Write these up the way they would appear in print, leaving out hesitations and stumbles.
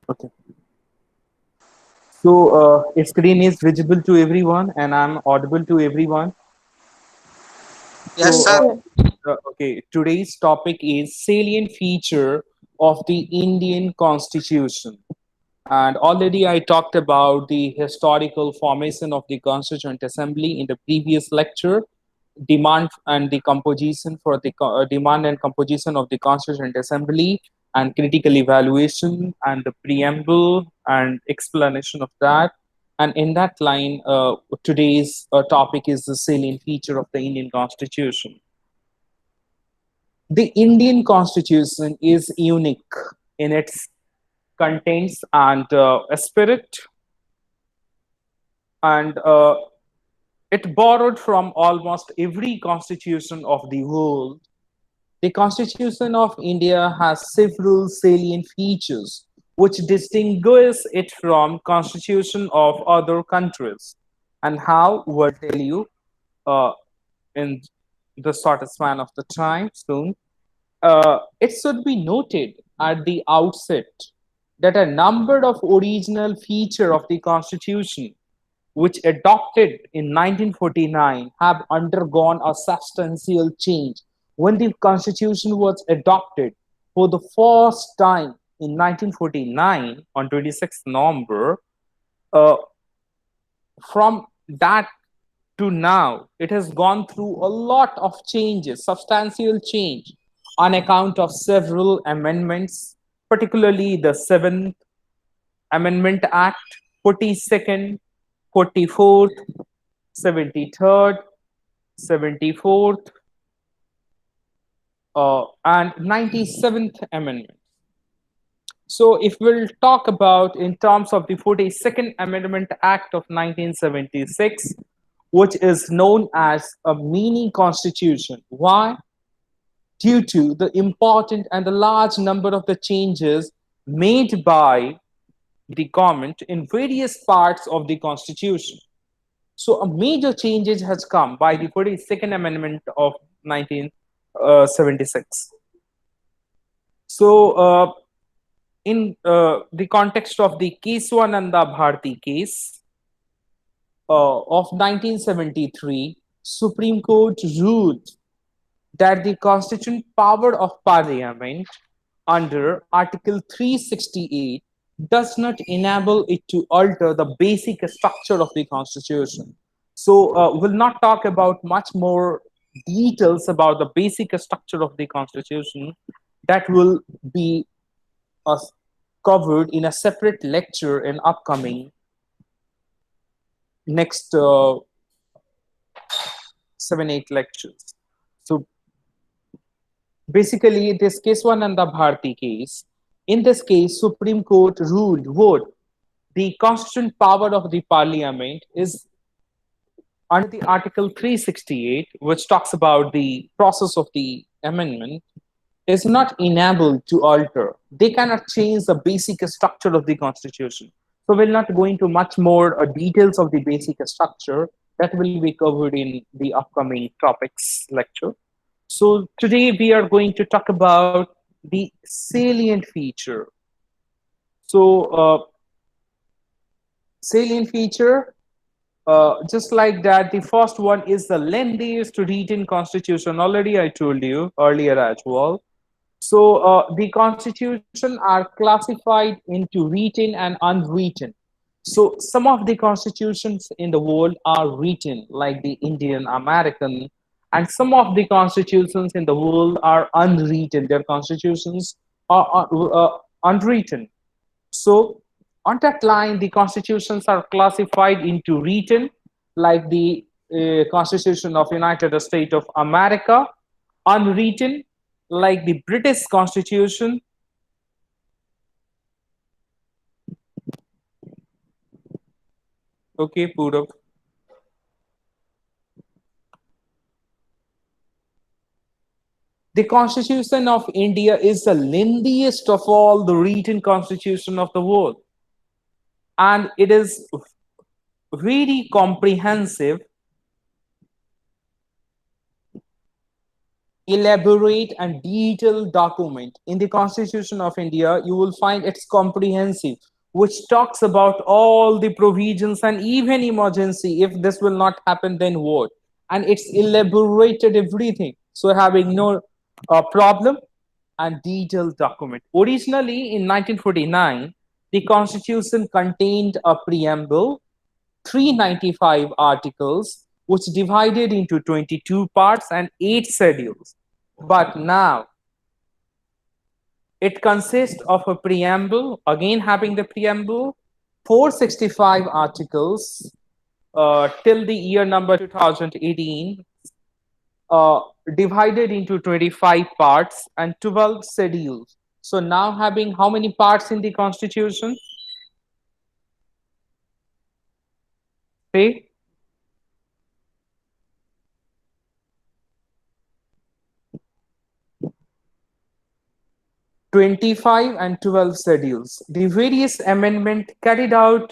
Okay. So, screen is visible to everyone, and I'm audible to everyone. Yes, So, sir. Yes. okay, today's topic is salient feature of the Indian Constitution. And already I talked about the historical formation of the Constituent Assembly in the previous lecture, demand and the composition for the demand and composition of the Constituent Assembly, and critical evaluation and the preamble and explanation of that. And in that line, today's topic is the salient feature of the Indian Constitution. The Indian Constitution is unique in its contents and spirit, and it borrowed from almost every constitution of the world. The Constitution of India has several salient features which distinguish it from constitution of other countries. And how will tell you uh, in the short span of the time soon. It should be noted at the outset that a number of original features of the Constitution which adopted in 1949 have undergone a substantial change. When the Constitution was adopted for the first time in 1949 on 26th November, uh, from that to now, it has gone through a lot of changes, substantial change on account of several amendments, particularly the 7th Amendment Act, 42nd, 44th, 73rd, 74th, and 97th Amendment. So, if we'll talk about in terms of the 42nd Amendment Act of 1976, which is known as a mini constitution. Why? Due to the important and the large number of the changes made by the government in various parts of the constitution. So a major changes has come by the 42nd Amendment of 1976. So in the context of the Keswananda Bharti case of 1973, Supreme Court ruled that the constituent power of Parliament under Article 368 does not enable it to alter the basic structure of the Constitution. So, we'll not talk about much more details about the basic structure of the Constitution. That will be uh, covered in a separate lecture in upcoming next 7 8 lectures. So basically, this Keswananda Bharti case, in this case, Supreme Court ruled what the constituent power of the parliament is under the Article 368, which talks about the process of the amendment, is not enabled to alter. They cannot change the basic structure of the constitution. So we'll not go into much more details of the basic structure. That will be covered in the upcoming topics lecture. So today we are going to talk about the salient feature. So salient feature, just like that, the first one is the lengthiest written constitution. Already I told you earlier as well. So the constitution are classified into written and unwritten. So some of the constitutions in the world are written, like the Indian, American, and some of the constitutions in the world are unwritten. Their constitutions are unwritten. So on that line, the constitutions are classified into written, like the Constitution of United States of America, unwritten, like the British Constitution. Okay, Purav. The Constitution of India is the lengthiest of all the written constitution of the world, and it is very comprehensive elaborate and detailed document. In the Constitution of India, you will find it's comprehensive, which talks about all the provisions and even emergency. If this will not happen, then what? And it's elaborated everything. So having no problem and detailed document. Originally in 1949, the Constitution contained a preamble, 395 articles, which divided into 22 parts and 8 schedules. But now it consists of a preamble, again having the preamble, 465 articles till the year number 2018, uh, divided into 25 parts and 12 schedules. So now having how many parts in the constitution? Say 25 and 12 schedules. The various amendment carried out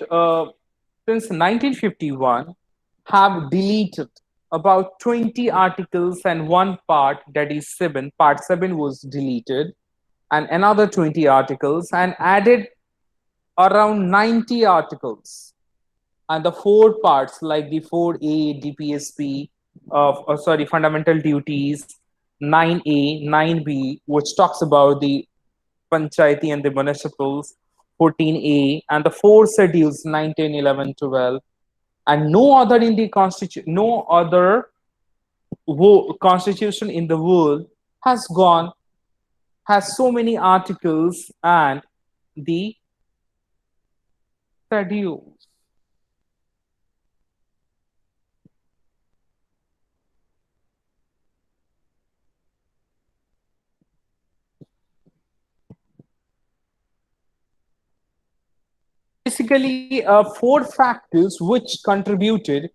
since 1951 have deleted about 20 articles and one part, that is 7. Part 7 was deleted, and another 20 articles, and added around 90 articles. And the 4 parts like the 4A, DPSP, sorry, fundamental duties, 9A, 9B, which talks about the panchayati and the municipals, 14A, and the 4 schedules, 9, 10, 11, 12, and no other in the constitution, no other constitution in the world has gone, has so many articles and the schedules. Basically, 4 factors which contributed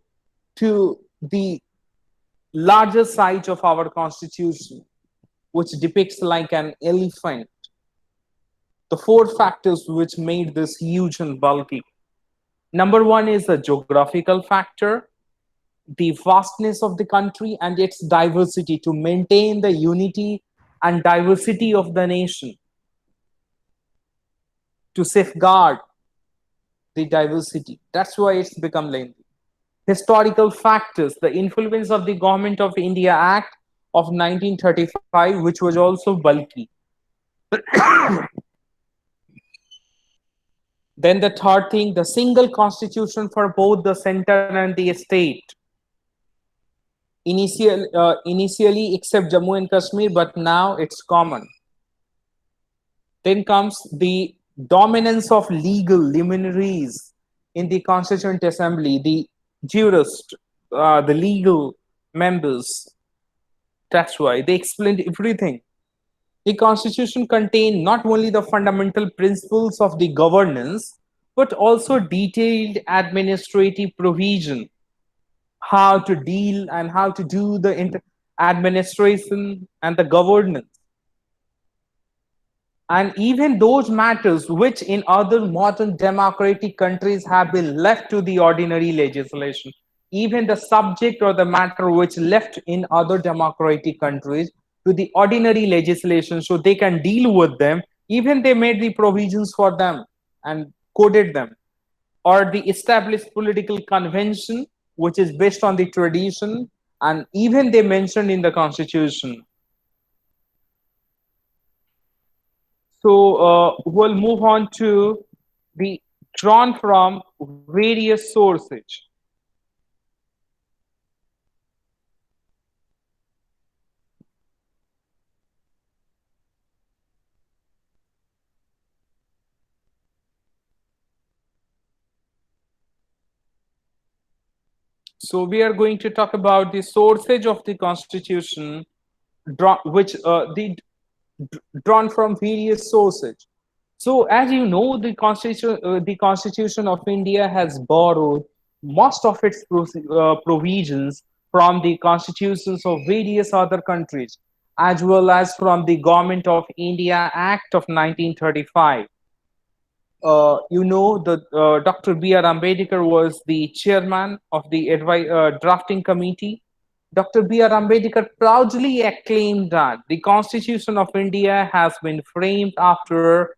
to the larger size of our constitution, which depicts like an elephant. The 4 factors which made this huge and bulky. Number one is a geographical factor, the vastness of the country and its diversity to maintain the unity and diversity of the nation, to safeguard the diversity. That's why it's become lengthy. Historical factors, the influence of the Government of India Act of 1935, which was also bulky. Then the third thing, the single constitution for both the center and the state. Initially, except Jammu and Kashmir, but now it's common. Then comes the dominance of legal luminaries in the Constituent Assembly, the jurists, the legal members. That's why they explained everything. The Constitution contained not only the fundamental principles of the governance, but also detailed administrative provision, how to deal and how to do the administration and the governance. And even those matters which in other modern democratic countries have been left to the ordinary legislation, even the subject or the matter which left in other democratic countries to the ordinary legislation so they can deal with them, even they made the provisions for them and coded them, or the established political convention which is based on the tradition, and even they mentioned in the constitution. So we'll move on to the drawn from various sources. So we are going to talk about the sources of the constitution, which drawn from various sources. So, as you know, the Constitution of India has borrowed most of its provisions from the constitutions of various other countries, as well as from the Government of India Act of 1935. You know, the Dr. B.R. Ambedkar was the chairman of the drafting committee, Dr. B.R. Ambedkar proudly acclaimed that the Constitution of India has been framed after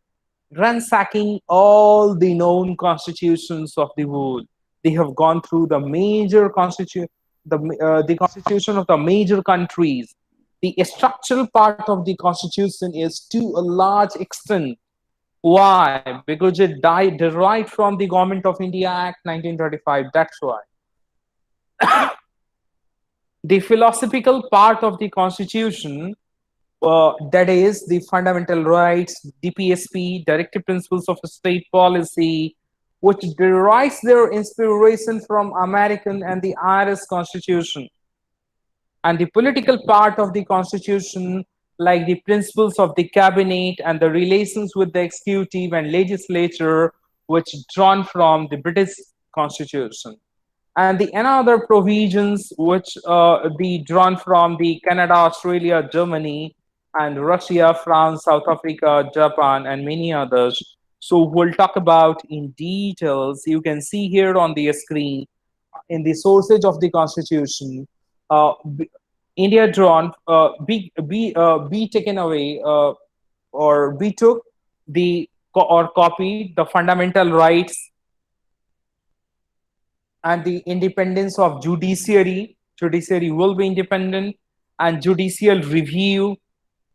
ransacking all the known constitutions of the world. They have gone through the major the constitution of the major countries. The structural part of the constitution is to a large extent. Why? Because it derived from the Government of India Act 1935. That's why. The philosophical part of the constitution, that is the fundamental rights, DPSP, directive principles of state policy, which derives their inspiration from American and the Irish constitution, and the political part of the constitution, like the principles of the cabinet and the relations with the executive and legislature, which drawn from the British constitution, and the another provisions which the drawn from the Canada, Australia, Germany, and Russia, France, South Africa, Japan, and many others. So we'll talk about in details. You can see here on the screen in the sources of the Constitution. Uh, India drawn be taken away or be took or copied the fundamental rights and the independence of judiciary. Judiciary will be independent, and judicial review,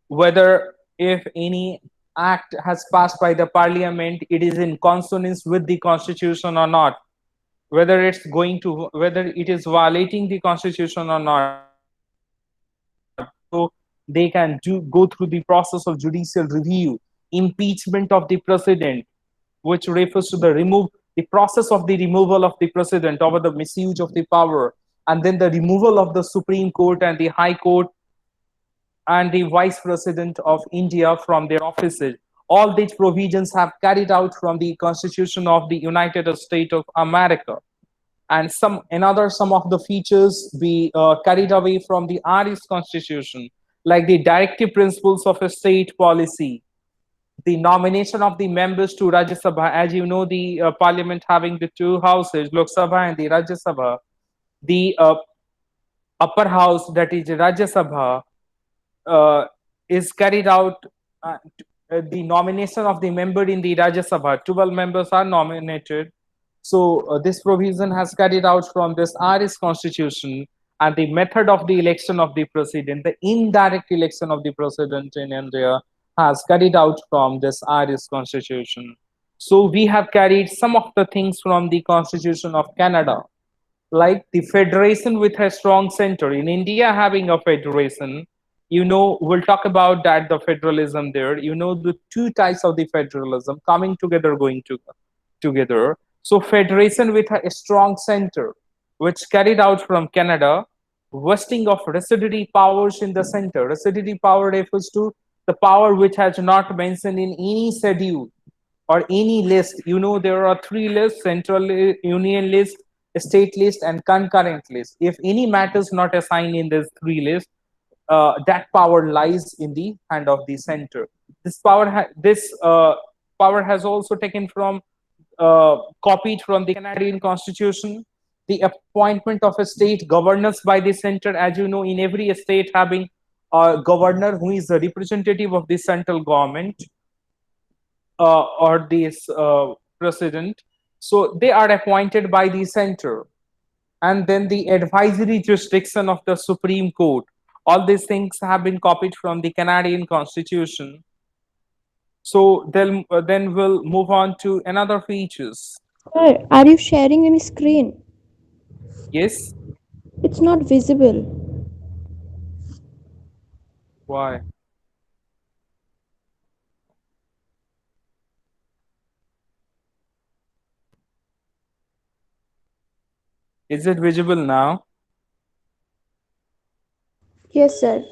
whether if any act has passed by the parliament, it is in consonance with the constitution or not, whether it is violating the constitution or not. So they can go through the process of judicial review, impeachment of the president, which refers to the process of the removal of the president over the misuse of the power, and then the removal of the Supreme Court and the High Court and the Vice President of India from their offices. All these provisions have carried out from the Constitution of the United States of America, and some of the features be carried away from the Irish Constitution, like the directive principles of a state policy, the nomination of the members to Rajya Sabha. As you know, the parliament having the two houses, Lok Sabha and the Rajya Sabha. The upper house, that is Rajya Sabha, uh, is carried out. The nomination of the member in the Rajya Sabha, 12 members are nominated. So this provision has carried out from this Irish constitution, and the method of the election of the president, the indirect election of the president in India, has carried out from this Irish constitution. So we have carried some of the things from the constitution of Canada, like the federation with a strong center. In India, having a federation, we'll talk about that, the federalism there. The two types of the federalism coming together, going together. So federation with a strong center, which carried out from Canada, vesting of residuary powers in the center. Residuary power refers to the power which has not mentioned in any schedule or any list. There are three lists: central union list, state list, and concurrent list. If any matters not assigned in these three lists, that power lies in the hand of the center. This power has also taken from copied from the Canadian Constitution. The appointment of a state governors by the center, as you know, in every state having a governor who is the representative of the central government, or this president. So they are appointed by the center, and then the advisory jurisdiction of the Supreme Court. All these things have been copied from the Canadian Constitution. So then we'll move on to another features. Sir, are you sharing any screen? Yes. It's not visible. Why? Is it visible now? Yes, sir.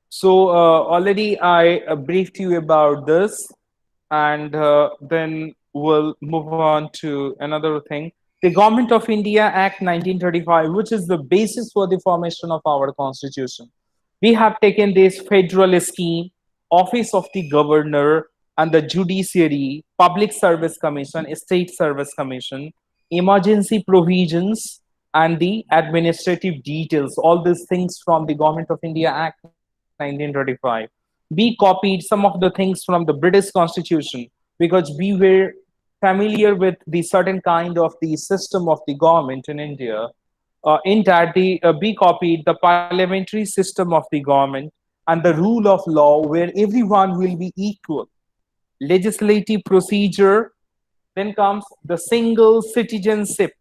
So already I briefed you about this, and then we'll move on to another thing. The Government of India Act 1935, which is the basis for the formation of our constitution. We have taken this federal scheme, office of the governor, and the Judiciary, Public Service Commission, State Service Commission, emergency provisions, and the administrative details. All these things from the Government of India Act 1925. We copied some of the things from the British Constitution because we were familiar with the certain kind of the system of the government in India. In that, we copied the parliamentary system of the government and the rule of law where everyone will be equal, legislative procedure. Then comes the single citizenship.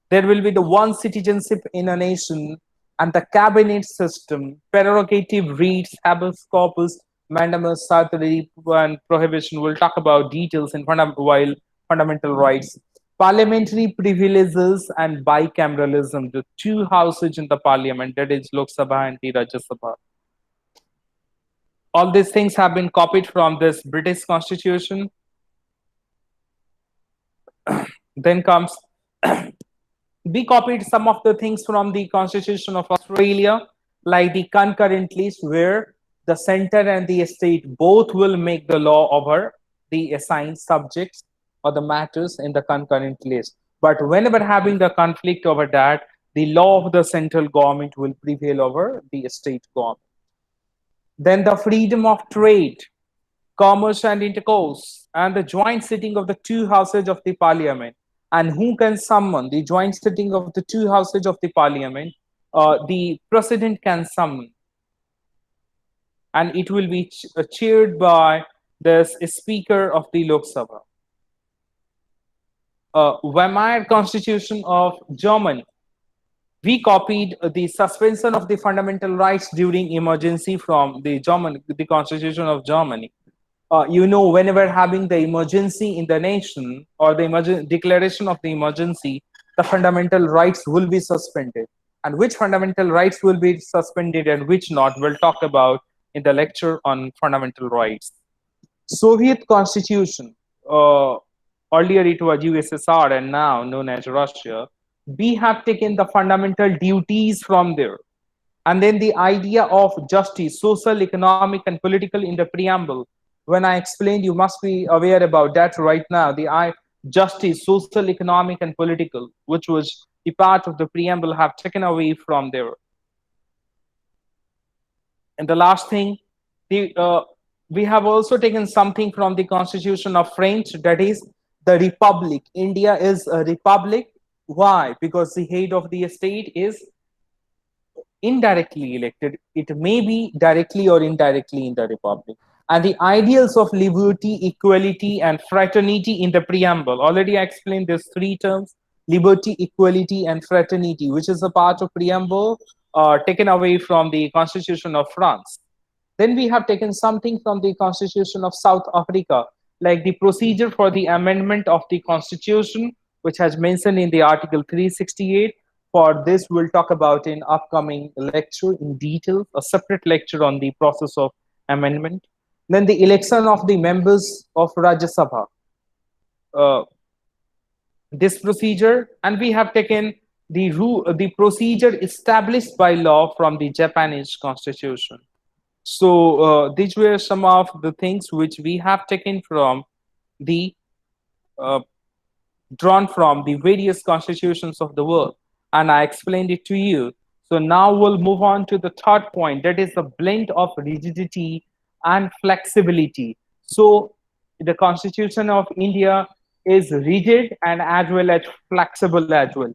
There will be the one citizenship in a nation, and the cabinet system, prerogative rights, habeas corpus, mandamus, certiorari, and prohibition. We'll talk about details in while fundamental rights. Parliamentary privileges and bicameralism, the two houses in the parliament, that is Lok Sabha and the Rajya Sabha. All these things have been copied from this British Constitution. Then comes we copied some of the things from the Constitution of Australia, like the concurrent list, where the center and the state both will make the law over the assigned subjects or the matters in the concurrent list. But whenever having the conflict over that, the law of the central government will prevail over the state government. Then the freedom of trade, commerce and intercourse, and the joint sitting of the two houses of the parliament. And who can summon the joint sitting of the two houses of the parliament? The president can summon, and it will be chaired by the speaker of the Lok Sabha. Weimar Constitution of Germany. We copied the suspension of the fundamental rights during emergency from the Constitution of Germany. Whenever having the emergency in the nation or the declaration of the emergency, the fundamental rights will be suspended. And which fundamental rights will be suspended and which not, we'll talk about in the lecture on fundamental rights. Soviet Constitution, earlier it was USSR and now known as Russia. We have taken the fundamental duties from there. And then the idea of justice, social, economic, and political in the preamble. When I explained, you must be aware about that right now. The justice, social, economic, and political, which was the part of the preamble, have taken away from there. And the last thing, we have also taken something from the Constitution of French, that is the Republic. India is a republic. Why? Because the head of the state is indirectly elected. It may be directly or indirectly in the republic. And the ideals of liberty, equality, and fraternity in the preamble. Already I explained these three terms: liberty, equality, and fraternity, which is a part of preamble taken away from the Constitution of France. Then we have taken something from the Constitution of South Africa, like the procedure for the amendment of the Constitution, which has mentioned in the Article 368. For this, we'll talk about in upcoming lecture in detail, a separate lecture on the process of amendment. Then the election of the members of Rajya Sabha. This procedure, and we have taken the procedure established by law from the Japanese Constitution. So these were some of the things which we have taken from the drawn from the various constitutions of the world, and I explained it to you. So now we'll move on to the third point, that is the blend of rigidity and flexibility. So the Constitution of India is rigid and as well as flexible as well.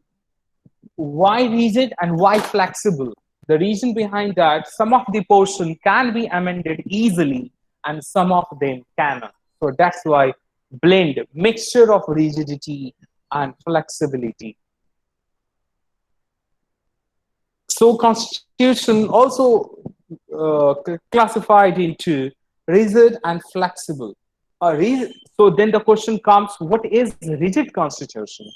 Why rigid and why flexible? The reason behind that, some of the portion can be amended easily and some of them cannot. So that's why blend, mixture of rigidity and flexibility. So Constitution also classified into rigid and flexible. So then the question comes, what is rigid Constitution?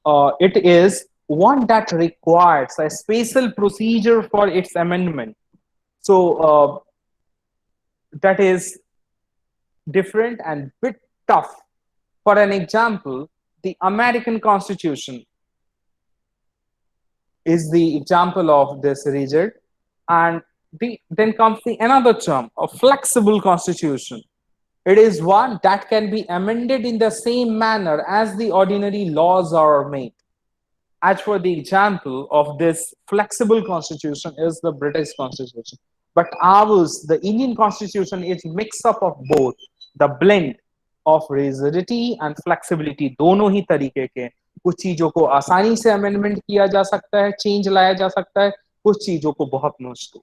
It is one that requires a special procedure for its amendment. So that is different and bit tough. For an example, the American Constitution is the example of this rigid, and then comes the another term, a flexible constitution. It is one that can be amended in the same manner as the ordinary laws are made. As for the example of this flexible constitution is the British constitution. But ours, the Indian constitution, is mix up of both, the blend of rigidity and flexibility, दोनों ही तरीके के। कुछ चीजों को आसानी से amendment किया जा सकता है, चेंज लाया जा सकता है, कुछ चीजों को बहुत मुश्किल।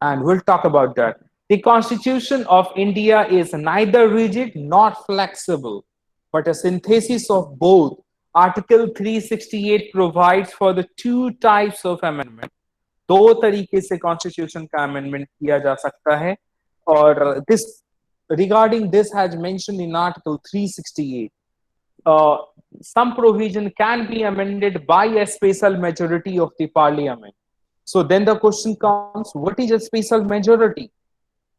And we'll talk about that. The Constitution of India is neither rigid nor flexible, but a synthesis of both. Article 368 provides for the two types of amendment. दो तरीके से कॉन्स्टिट्यूशन का अमेंडमेंट किया जा सकता है और this regarding this has mentioned in article 368 some provision can be amended by a special majority of the parliament. So then the question comes, what is a special majority?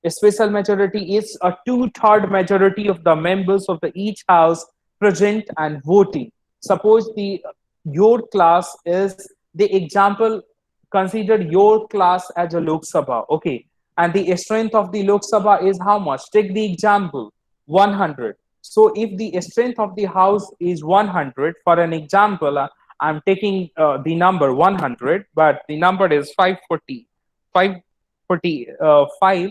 A special majority is a two-third majority of the members of the each house present and voting. Suppose the your class is the example, consider your class as a Lok Sabha, okay, and the strength of the Lok Sabha is how much? Take the example 100. So if the strength of the house is 100, for an example, I'm taking the number 100, but the number is 540, 545.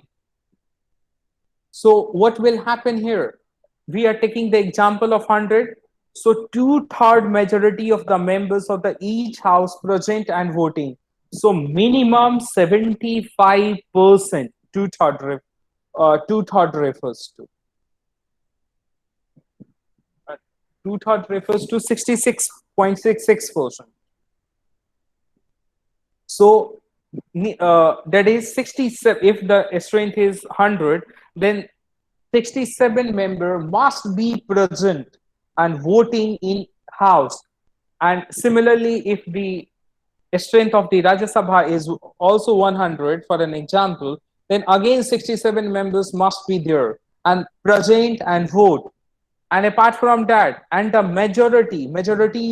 So what will happen here? We are taking the example of 100. So two-third majority of the members of the each house present and voting. So minimum 75%, two-third refers to. Two-third refers to 66.66%. So that is 67. If the strength is 100, then 67 member must be present and voting in house. And similarly, if the strength of the Rajya Sabha is also 100, for an example, then again 67 members must be there and present and vote. And apart from that, and the majority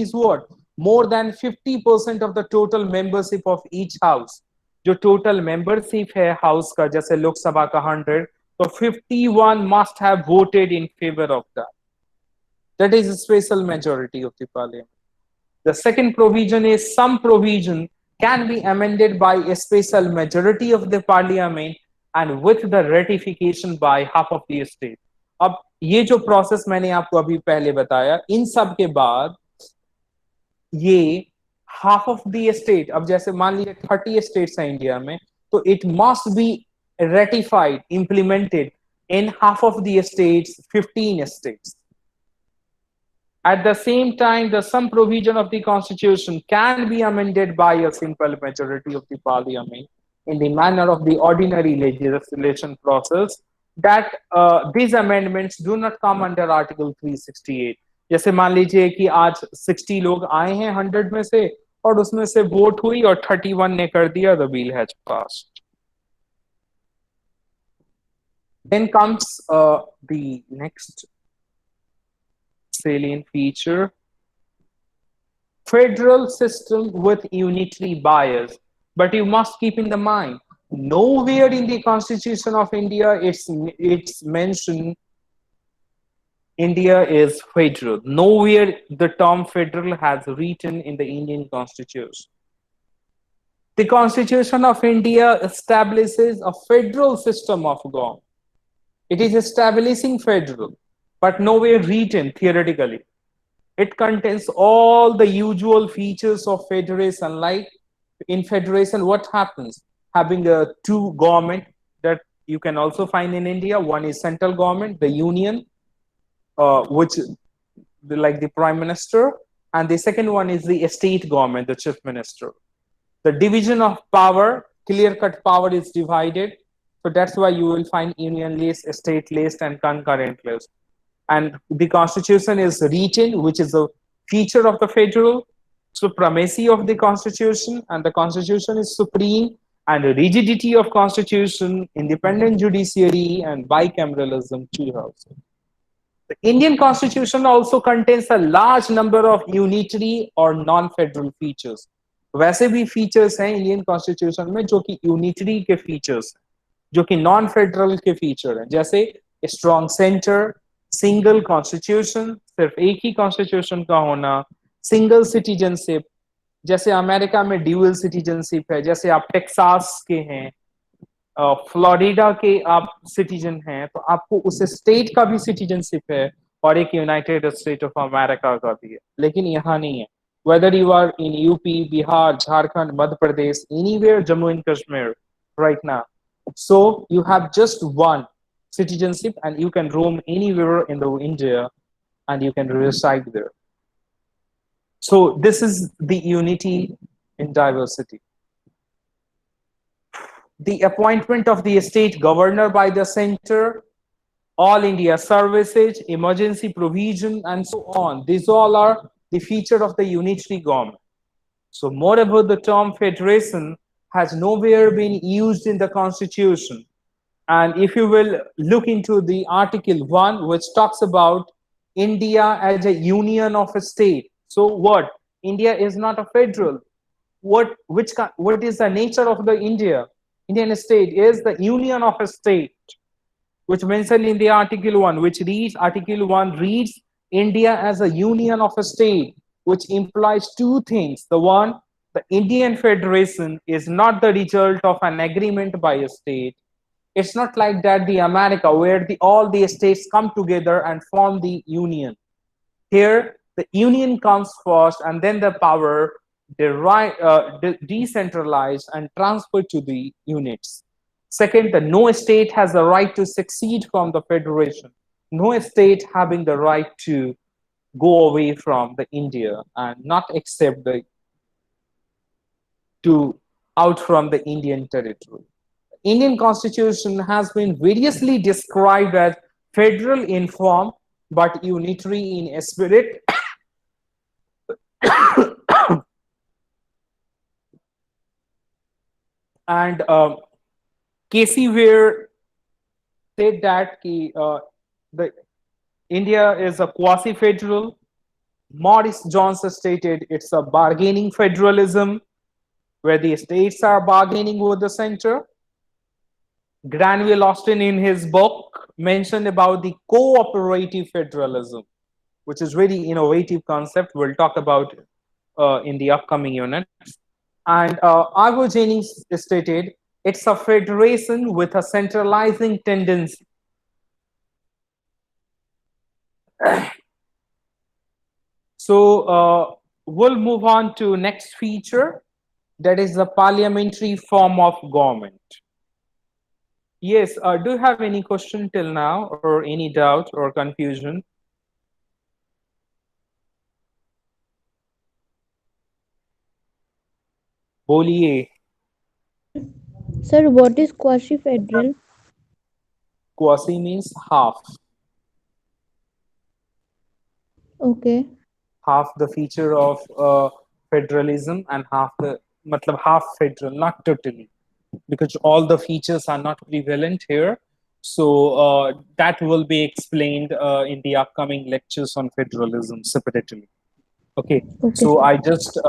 is what? More than 50% of the total membership of each house. जो total membership है house का, जैसे लोकसभा का 100, so 51 must have voted in favor of that. That is a special majority of the parliament. The second provision is some provision can be amended by a special majority of the parliament and with the ratification by half of the state. अब ये जो process मैंने आपको अभी पहले बताया, इन सब के बाद ये हाफ ऑफ द स्टेट, अब जैसे मान लीजिए 30 स्टेट्स हैं इंडिया में, तो it must be ratified, implemented in half of the states, 15 states. At the same time, the some provision of the constitution can be amended by a simple majority of the parliament in the manner of the ordinary legislation process, that these amendments do not come under article 368. जैसे मान लीजिए कि आज 60 लोग आए हैं 100 में से और उसमें से वोट हुई और 31 ने कर दिया, the bill has passed. Then comes the next salient feature, federal system with unitary bias. But you must keep in the mind, nowhere in the Constitution of India it's mentioned India is federal. Nowhere the term federal has written in the Indian Constitution. The Constitution of India establishes a federal system of government. It is establishing federal, but nowhere written theoretically. It contains all the usual features of federation. Like in federation, what happens? Having a two government that you can also find in India. One is central government, the union, which like the prime minister, and the second one is the state government, the chief minister. The division of power, clear-cut power is divided. So that's why you will find union list, state list, and concurrent list. And the constitution is written, which is a feature of the federal supremacy of the constitution, and the constitution is supreme, and the rigidity of constitution, independent judiciary, and bicameralism too also. The Indian constitution also contains a large number of unitary or non-federal features. वैसे भी features हैं Indian constitution में जो कि unitary के features हैं. जो कि नॉन फेडरल के फीचर हैं, जैसे स्ट्रॉन्ग सेंटर, सिंगल कॉन्स्टिट्यूशन, सिर्फ एक ही कॉन्स्टिट्यूशन का होना, सिंगल सिटीजनशिप, जैसे अमेरिका में ड्यूअल सिटीजनशिप है, जैसे आप टेक्सास के हैं, फ्लोरिडा के आप सिटीजन हैं, तो आपको उस स्टेट का भी सिटीजनशिप है और एक यूनाइटेड स्टेट ऑफ अमेरिका का भी है, लेकिन यहाँ नहीं है। Whether you are in UP, Bihar, Jharkhand, Madhya Pradesh, anywhere, Jammu and Kashmir right now, so you have just one citizenship and you can roam anywhere in the India and you can reside there. So this is the unity in diversity. The appointment of the state governor by the center, all India services, emergency provision, and so on. These all are the feature of the unitary government. So, moreover, the term federation has nowhere been used in the constitution. And if you will look into the Article 1, which talks about India as a union of a state. So, what? India is not a federal. What is the nature of the Indian state is the union of a state, which mentioned in the Article 1, which reads, Article 1 reads, India as a union of a state, which implies two things. The one, the Indian Federation is not the result of an agreement by a state. It's not like that the America where all the states come together and form the union. Here, the union comes first, and then the power decentralized and transferred to the units. Second, the no state has the right to secede from the federation. No state having the right to go away from the India and not accept the to out from the Indian territory. Indian constitution has been variously described as federal in form but unitary in spirit. And Casey Ware said that the India is a quasi-federal. Morris Johnson stated it's a bargaining federalism where the states are bargaining with the center. Granville Austin in his book mentioned about the cooperative federalism, which is very innovative concept. We'll talk about in the upcoming units. And Argo Jennings stated it's a federation with a centralizing tendency. So we'll move on to next feature, that is the parliamentary form of government. Yes, do you have any question till now or any doubt or confusion? बोलिए. Sir, what is quasi-federal? Quasi means half. Okay. Half the feature of federalism and half the matlab half federal, not totally, because all the features are not prevalent here. So that will be explained in the upcoming lectures on federalism separately. Okay, Okay, so sir. I just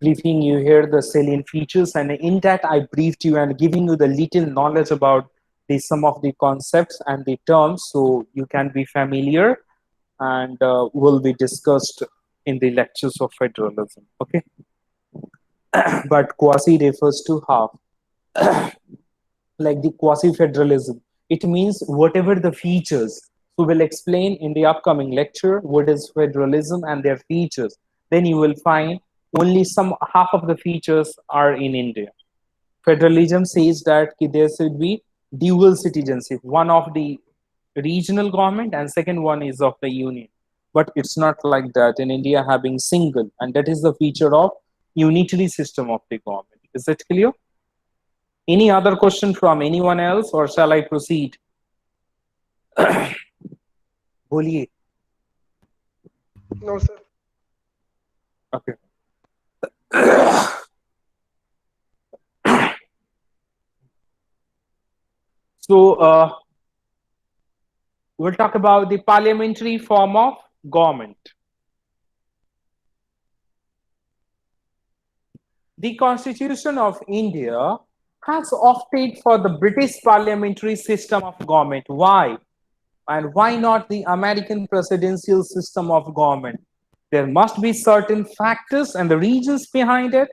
briefing you here the salient features, and in that I briefed you and giving you the little knowledge about the some of the concepts and the terms, so you can be familiar and will be discussed in the lectures of federalism. Okay, but quasi refers to half, like the quasi federalism. It means whatever the features. So we'll explain in the upcoming lecture what is federalism and their features. Then you will find only some half of the features are in India. Federalism says that there should be dual citizenship, one of the regional government and second one is of the union. But it's not like that in India, having single, and that is the feature of unitary system of the government. Is it clear? Any other question from anyone else, or shall I proceed? बोलिए. No, sir. Okay. So we'll talk about the parliamentary form of government. The Constitution of India has opted for the British parliamentary system of government. Why? And why not the American presidential system of government? There must be certain factors and the reasons behind it.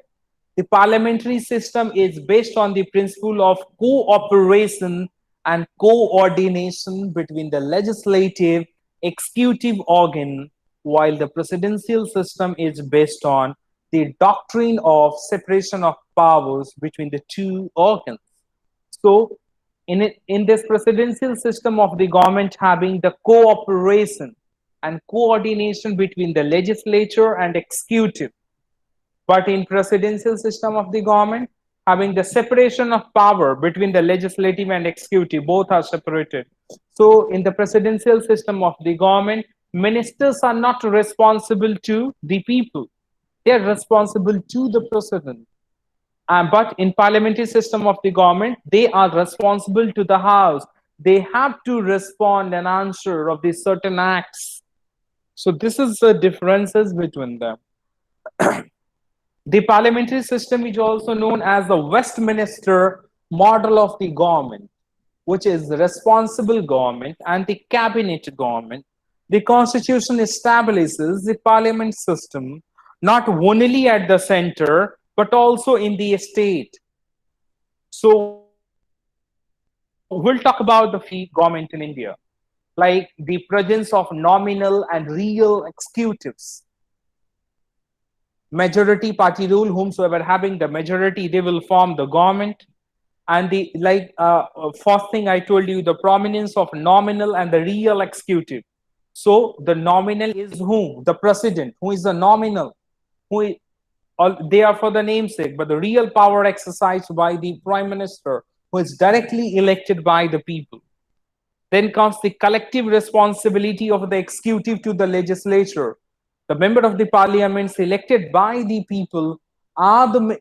The parliamentary system is based on the principle of cooperation and coordination between the legislative, executive organ, while the presidential system is based on the doctrine of separation of powers between the two organs. So, in this presidential system of the government having the cooperation and coordination between the legislature and executive, but in presidential system of the government having the separation of power between the legislative and executive, both are separated. So in the presidential system of the government, ministers are not responsible to the people, they are responsible to the president. But in parliamentary system of the government, they are responsible to the house, they have to respond and answer of these certain acts. So this is the differences between them. The parliamentary system is also known as the Westminster model of the government, which is the responsible government and the cabinet government. The constitution establishes the parliament system not only at the center but also in the state. So we'll talk about the government in India, like the presence of nominal and real executives, majority party rule, whomsoever having the majority they will form the government. And the first thing I told you, the prominence of nominal and the real executive. So the nominal is whom? The president, who is the nominal, who is, all they are for the namesake, but the real power exercised by the prime minister, who is directly elected by the people. Then comes the collective responsibility of the executive to the legislature. The member of the parliament selected by the people are the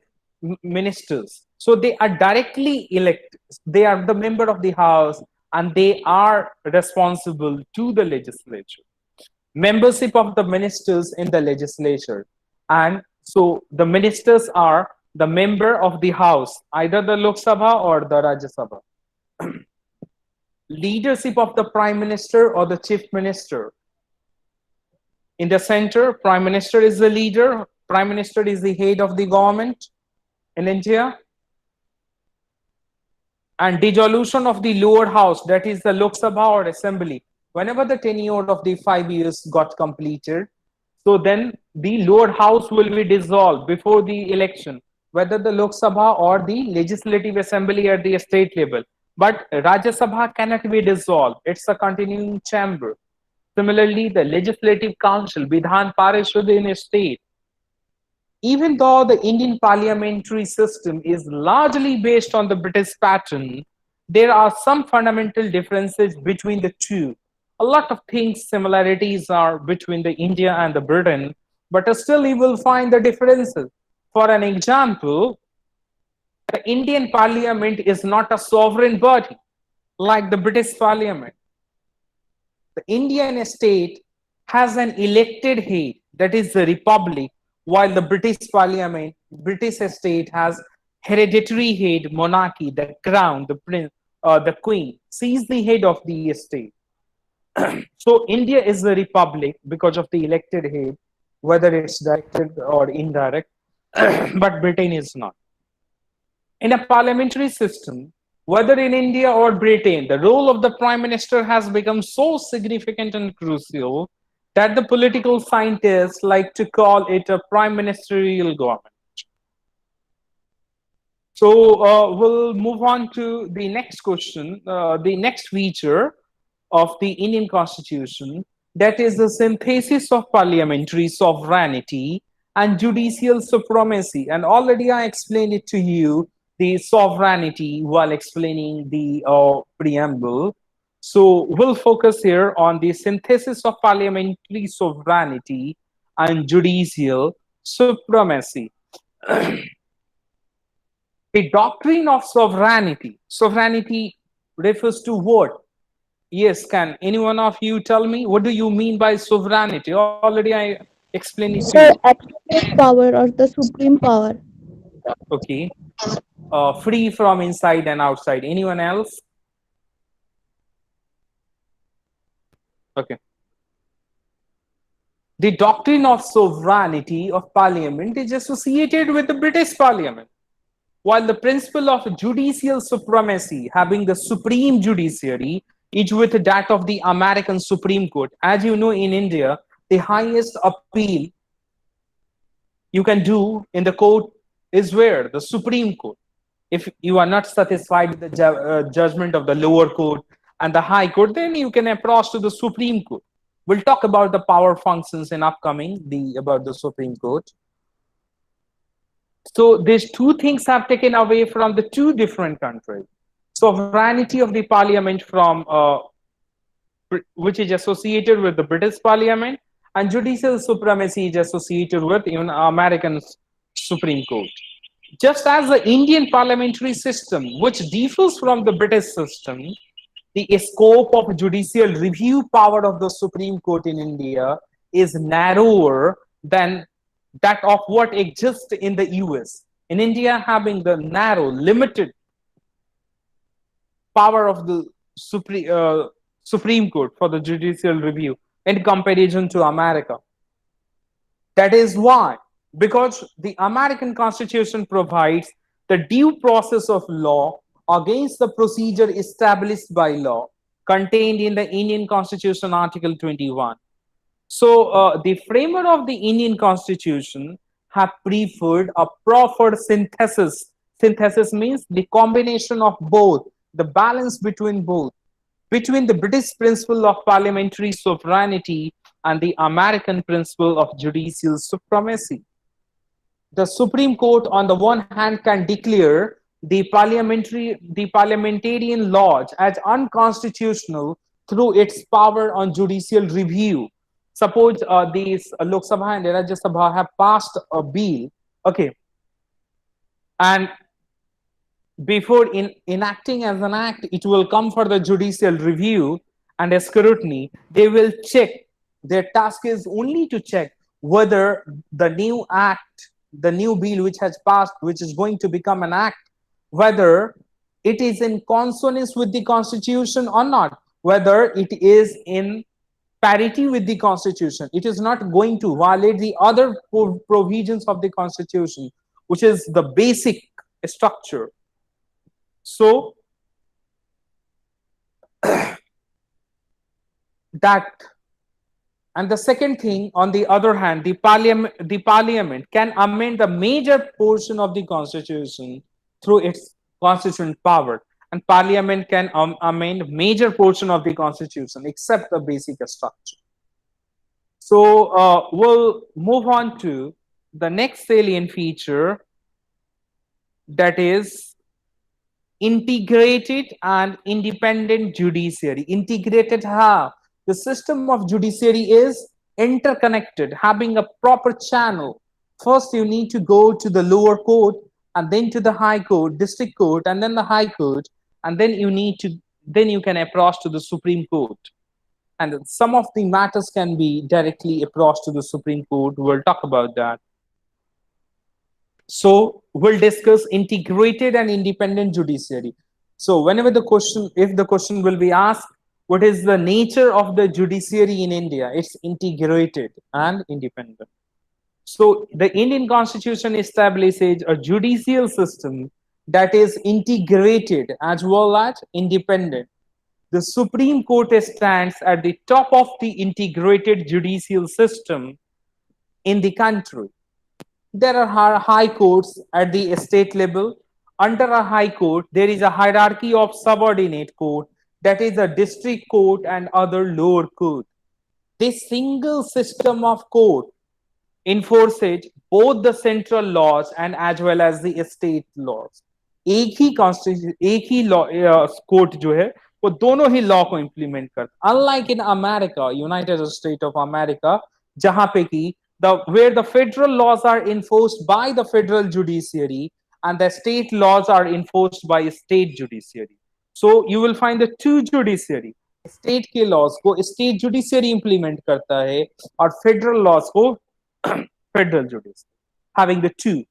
ministers. So they are directly elected. They are the member of the house and they are responsible to the legislature. Membership of the ministers in the legislature. And so the ministers are the member of the house, either the Lok Sabha or the Rajya Sabha. Leadership of the prime minister or the chief minister. In the center, prime minister is the leader, prime minister is the head of the government in India. And dissolution of the lower house, that is the Lok Sabha or assembly, whenever the tenure of the 5 years got completed, so then the lower house will be dissolved before the election, whether the Lok Sabha or the legislative assembly at the state level. But Rajya Sabha cannot be dissolved, it's a continuing chamber. Similarly, the legislative council, Vidhan Parishad in a state, even though the Indian parliamentary system is largely based on the British pattern, there are some fundamental differences between the two. A lot of things, similarities are between the India and the Britain, but still you will find the differences. For an example, the Indian parliament is not a sovereign body like the British parliament. The Indian state has an elected head, that is the republic, while the British parliament, British state has hereditary head, monarchy, the crown, the prince, the queen. She is the head of the state. So India is the republic because of the elected head, whether it's directed or indirect, but Britain is not. In a parliamentary system, whether in India or Britain, the role of the prime minister has become so significant and crucial that the political scientists like to call it a prime ministerial government. So we'll move on to the next question, the next feature of the Indian Constitution, that is the synthesis of parliamentary sovereignty and judicial supremacy. And already I explained it to you, the sovereignty, while explaining the preamble. So we'll focus here on the synthesis of parliamentary sovereignty and judicial supremacy. The doctrine of sovereignty. Sovereignty refers to what? Yes, can any one of you tell me what do you mean by sovereignty? Already I explained it to you. Sir, absolute power or the supreme power. Okay. free from inside and outside. Anyone else? Okay. The doctrine of sovereignty of parliament is associated with the British parliament, while the principle of judicial supremacy, having the supreme judiciary, is with that of the American Supreme Court. As you know, in India, the highest appeal you can do in the court is where? The Supreme Court. If you are not satisfied with the judgment of the lower court and the high court, then you can approach to the Supreme Court. We'll talk about the power functions in upcoming the about the Supreme Court. So these two things have taken away from the two different countries. Sovereignty of the parliament from which is associated with the British Parliament, and judicial supremacy is associated with even American Supreme Court. Just as the Indian parliamentary system, which differs from the British system, the scope of judicial review power of the Supreme Court in India is narrower than that of what exists in the US. In India, having the narrow, limited power of the Supreme Court for the judicial review in comparison to America. That is why, because the American Constitution provides the due process of law against the procedure established by law contained in the Indian Constitution, Article 21. So, the framer of the Indian Constitution have preferred a proper synthesis. Synthesis means the combination of both, the balance between both, between the British principle of parliamentary sovereignty and the American principle of judicial supremacy. The Supreme Court, on the one hand, can declare the parliamentarian laws as unconstitutional through its power on judicial review. Suppose these Lok Sabha and Rajya Sabha have passed a bill, okay, and before enacting as an act, it will come for the judicial review and a scrutiny. They will check. Their task is only to check whether the new act, the new bill which has passed, which is going to become an act, whether it is in consonance with the Constitution or not, whether it is in parity with the Constitution. It is not going to violate the other provisions of the Constitution, which is the basic structure. So that, and the second thing, on the other hand, the parliament can amend the major portion of the Constitution through its constituent power, and parliament can amend major portion of the Constitution except the basic structure. So we'll move on to the next salient feature, that is integrated and independent judiciary. Integrated how? The system of judiciary is interconnected, having a proper channel. First, you need to go to the lower court, and then to the high court, district court, and then the high court, and then you can approach to the Supreme Court. And some of the matters can be directly approached to the Supreme Court. We'll talk about that. So we'll discuss integrated and independent judiciary. So whenever the question, if the question will be asked, what is the nature of the judiciary in India? It's integrated and independent. So the Indian Constitution establishes a judicial system that is integrated as well as independent. The Supreme Court stands at the top of the integrated judicial system in the country. There are high courts at the state level. Under a high court, there is a hierarchy of subordinate court, that is a district court and other lower court. This single system of court enforces both the central laws and as well as the state laws. एक ही constitution, एक ही law court जो है वो दोनों ही law को implement करता, unlike in America, United state of America, जहां पे की where the federal laws are enforced by the federal judiciary and the state laws are enforced by state judiciary. So you will find the two judiciary. State के laws को state judiciary implement करता है और federal laws को federal judiciary, having the two.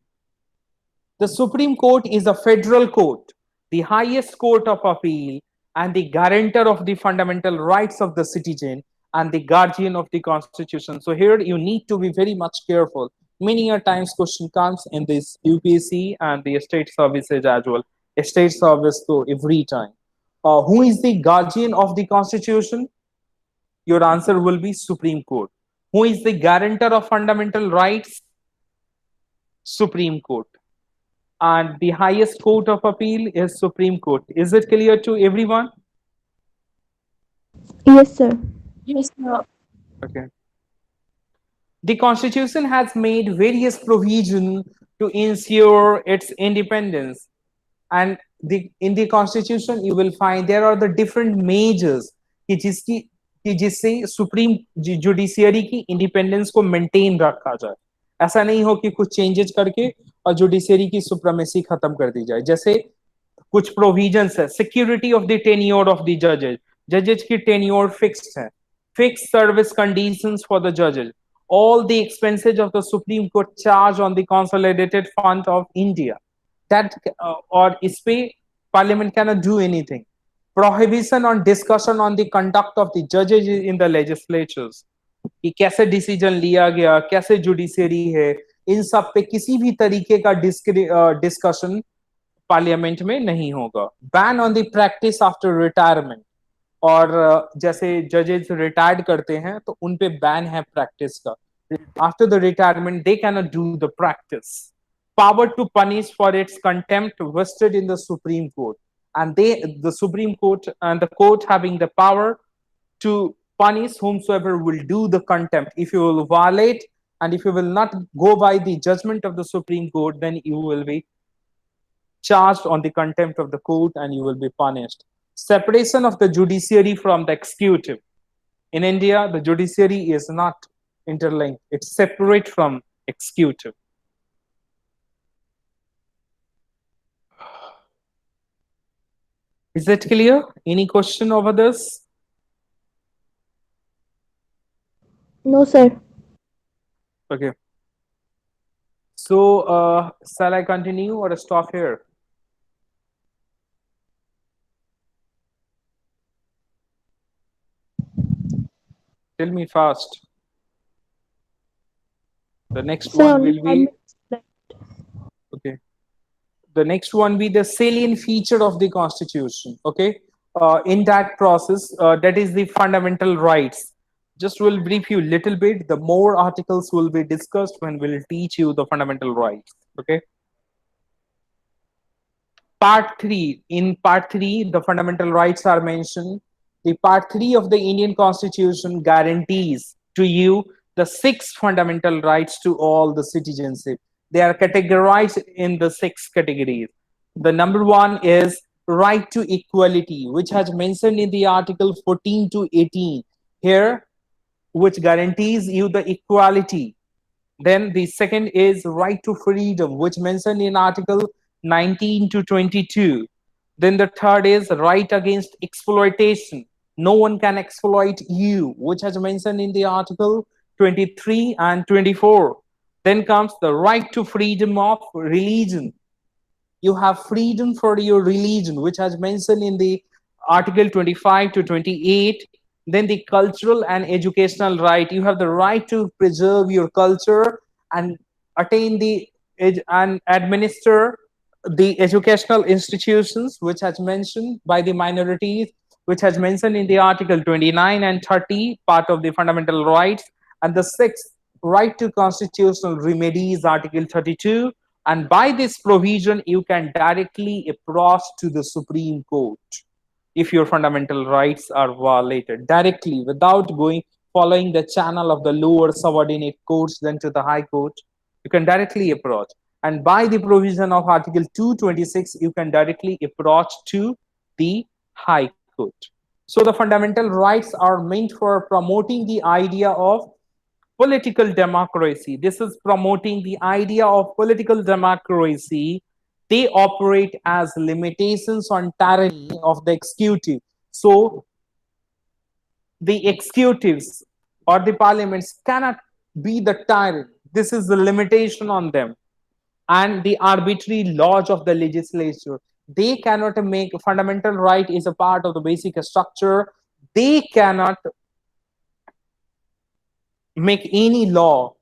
The Supreme Court is a federal court, the highest court of appeal, and the guarantor of the fundamental rights of the citizen and the guardian of the constitution. So here you need to be very much careful. Many a times question comes in this UPSC and the state services as well. State service so every time. Who is the guardian of the constitution? Your answer will be Supreme Court. Who is the guarantor of fundamental rights? Supreme Court. And the highest court of appeal is Supreme Court. Is it clear to everyone? Yes, sir. Yes, sir. Okay. The Constitution has made various provisions to ensure its independence. And in the Constitution, you will find there are the different measures कि जिसकी कि जिससे supreme judiciary की independence को maintain रखा जाए. ऐसा नहीं हो कि कुछ चेंजेस करके और जुडिशियरी की सुप्रीमेसी खत्म कर दी जाए. जैसे कुछ प्रोविजंस है, security of the tenure of the जजेस. जजेस की टेन्योर फिक्स्ड है, fixed service conditions for the जजेस. All the expenses of the Supreme Court charge on the Consolidated Fund of India. That or is pay Parliament cannot do anything. Prohibition on discussion on the conduct of the judges in the legislatures. कि कैसे decision लिया गया, कैसे judiciary है, इन सब पे किसी भी तरीके का डिस्कशन पार्लियामेंट में नहीं होगा. Ban on the practice after retirement. और जैसे जजेस रिटायर्ड करते हैं तो उन पे बैन है प्रैक्टिस का. After the retirement they can not do the practice. Power to punish for its contempt vested in the Supreme Court, and the Supreme Court and the court having the power to punish whomsoever will do the contempt. If you will violate and if you will not go by the judgment of the Supreme Court, then you will be charged on the contempt of the court and you will be punished. Separation of the judiciary from the executive. In India, the judiciary is not interlinked, it's separate from executive. Is it clear? Any question over this? No, sir. Okay. So, shall I continue or stop here? Tell me fast. The next Sir, one only will 5 be minutes left. okay. The next one be the salient feature of the Constitution. Okay. In that process, that is the fundamental rights. Just will brief you little bit. The more articles will be discussed when we'll teach you the fundamental rights. Okay. Part 3. In Part 3, the fundamental rights are mentioned. The Part 3 of the Indian Constitution guarantees to you the 6 fundamental rights to all the citizenship. They are categorized in the 6 categories. The number 1 is right to equality, which has mentioned in the Article 14 to 18 here, which guarantees you the equality. Then the second is right to freedom, which mentioned in Article 19 to 22. Then the third is right against exploitation. No one can exploit you, which has mentioned in the Article 23 and 24. Then comes the right to freedom of religion. You have freedom for your religion, which has mentioned in the Article 25 to 28. Then the cultural and educational right. You have the right to preserve your culture and attain the and administer the educational institutions, which has mentioned by the minorities, which has mentioned in the Article 29 and 30, part of the fundamental rights. And the sixth, right to constitutional remedies, Article 32. And by this provision, you can directly approach to the Supreme Court if your fundamental rights are violated directly without going following the channel of the lower subordinate courts then to the high court. You can directly approach. And by the provision of Article 226, you can directly approach to the high court. So the fundamental rights are meant for promoting the idea of political democracy. This is promoting the idea of political democracy. They operate as limitations on tyranny of the executive. So the executives or the parliaments cannot be the tyrant. This is the limitation on them. and the arbitrary laws of the legislature. They cannot make fundamental right is a part of the basic structure. They cannot make any law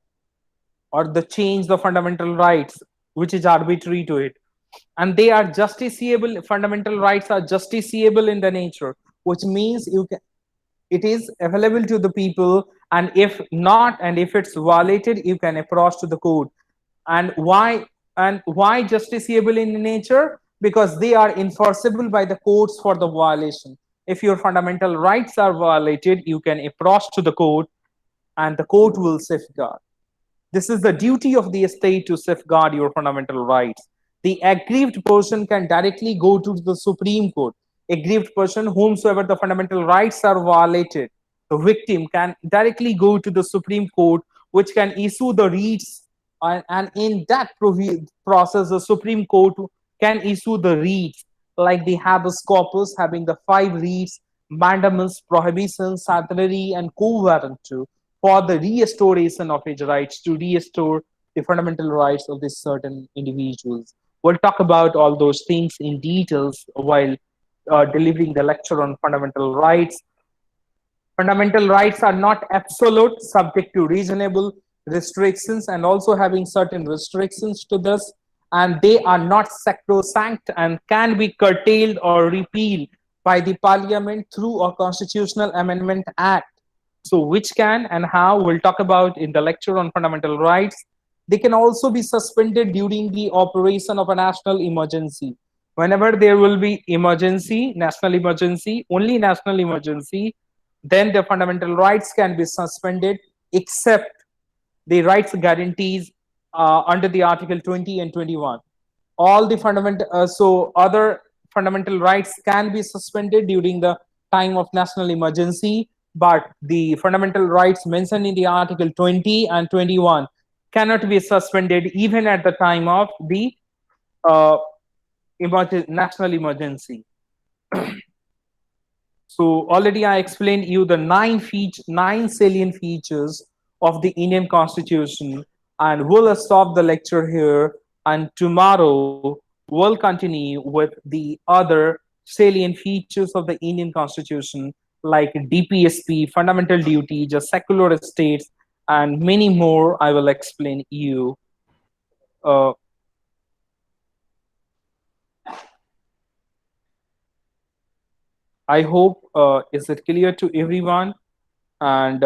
or the change the fundamental rights which is arbitrary to it, and they are justiciable. Fundamental rights are justiciable in the nature, which means you can, it is available to the people, and if not, and if it's violated, you can approach to the court. And why justiciable in nature? Because they are enforceable by the courts for the violation. If your fundamental rights are violated, you can approach to the court, and the court will safeguard. This is the duty of the state to safeguard your fundamental rights. The aggrieved person can directly go to the Supreme Court. Aggrieved person, whomsoever the fundamental rights are violated, the victim can directly go to the Supreme Court, which can issue the writs. And in that process, the Supreme Court can issue the writs like the habeas corpus, having the five writs: mandamus, prohibition, certiorari, and quo warranto, for the restoration of his rights, to restore the fundamental rights of these certain individuals. We'll talk about all those things in details while delivering the lecture on fundamental rights. Fundamental rights are not absolute, subject to reasonable restrictions, and also having certain restrictions to this. And they are not sacrosanct and can be curtailed or repealed by the parliament through a constitutional amendment act. So, which can and how we'll talk about in the lecture on fundamental rights. They can also be suspended during the operation of a national emergency. Whenever there will be emergency, national emergency, only national emergency, then the fundamental rights can be suspended, except the rights guarantees under the Article 20 and 21. All the fundamental, so other fundamental rights can be suspended during the time of national emergency, but the fundamental rights mentioned in the Article 20 and 21 cannot be suspended even at the time of the uh, national emergency. So already I explained you the nine salient features of the Indian Constitution, and we'll stop the lecture here. And tomorrow we'll continue with the other salient features of the Indian Constitution, like DPSP, fundamental duty, just secular states, and many more. I will explain you. Uh, I hope is it clear to everyone, and